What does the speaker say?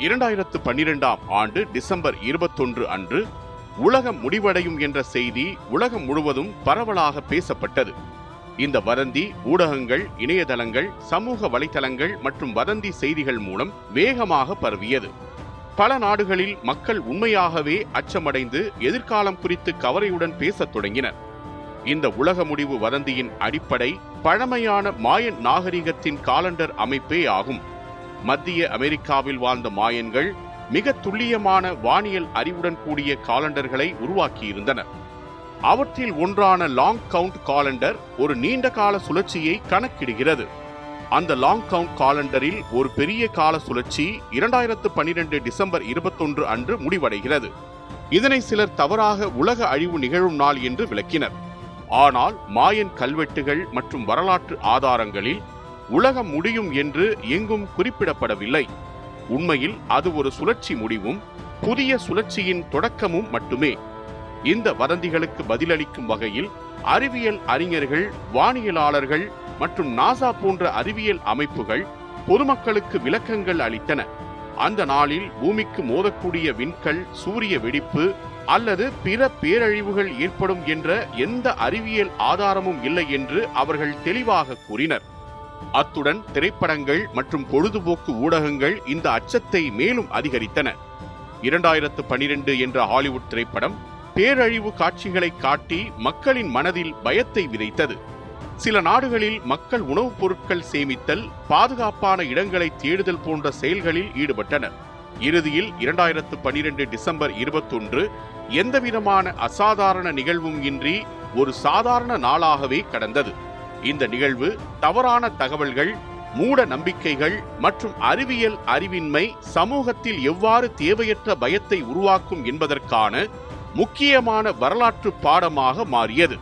2012ஆம் ஆண்டு டிசம்பர் 21 அன்று உலகம் முடிவடையும் என்ற செய்தி உலகம் முழுவதும் பரவலாக பேசப்பட்டது. இந்த வதந்தி ஊடகங்கள், இணையதளங்கள், சமூக வலைதளங்கள் மற்றும் வதந்தி செய்திகள் மூலம் வேகமாக பரவியது. பல நாடுகளில் மக்கள் உண்மையாகவே அச்சமடைந்து எதிர்காலம் குறித்து கவலையுடன் பேசத் தொடங்கினர். இந்த உலக முடிவு வதந்தியின் அடிப்படை பழமையான மாயன் நாகரிகத்தின் காலண்டர் அமைப்பே ஆகும். மத்திய அமெரிக்காவில் வாழ்ந்த மாயன்கள் மிக துல்லியமான வானியல் அறிவுடன் கூடிய காலண்டர்களை உருவாக்கியிருந்தனர். அவற்றில் ஒன்றான லாங் கவுண்ட் காலண்டர் ஒரு நீண்ட கால சுழற்சியை கணக்கிடுகிறது. அந்த லாங் கவுண்ட் காலண்டரில் ஒரு பெரிய கால சுழற்சி 2012 டிசம்பர் 21 அன்று முடிவடைகிறது. இதனை சிலர் தவறாக உலக அழிவு நிகழும் நாள் என்று விளக்கினர். ஆனால் மாயன் கல்வெட்டுகள் மற்றும் வரலாற்று ஆதாரங்களில் உலகம் முடியும் என்று எங்கும் குறிப்பிடப்படவில்லை. உண்மையில் அது ஒரு சுழற்சி முடிவும் புதிய சுழற்சியின் தொடக்கமும் மட்டுமே. இந்த வதந்திகளுக்கு பதிலளிக்கும் வகையில் அறிவியல் அறிஞர்கள், வானியலாளர்கள் மற்றும் நாசா போன்ற அறிவியல் அமைப்புகள் பொதுமக்களுக்கு விளக்கங்கள் அளித்தன. அந்த நாளில் பூமிக்கு மோதக்கூடிய விண்கல், சூரிய வெடிப்பு அல்லது பிற பேரழிவுகள் ஏற்படும் என்ற எந்த அறிவியல் ஆதாரமும் இல்லை என்று அவர்கள் தெளிவாக கூறினர். அத்துடன் திரைப்படங்கள் மற்றும் பொழுதுபோக்கு ஊடகங்கள் இந்த அச்சத்தை மேலும் அதிகரித்தன. 2012 என்ற ஹாலிவுட் திரைப்படம் பேரழிவு காட்சிகளை காட்டி மக்களின் மனதில் பயத்தை விதைத்தது. சில நாடுகளில் மக்கள் உணவுப் பொருட்கள் சேமித்தல், பாதுகாப்பான இடங்களை தேடுதல் போன்ற செயல்களில் ஈடுபட்டனர். இறுதியில் 2012 டிசம்பர் 21 எந்தவிதமான அசாதாரண நிகழ்வும் இன்றி ஒரு சாதாரண நாளாகவே கடந்தது. இந்த நிகழ்வு தவறான தகவல்கள், மூட நம்பிக்கைகள் மற்றும் அறிவியல் அறிவின்மை சமூகத்தில் எவ்வாறு தேவையற்ற பயத்தை உருவாக்கும் என்பதற்கான முக்கியமான வரலாற்று பாடமாக மாறியது.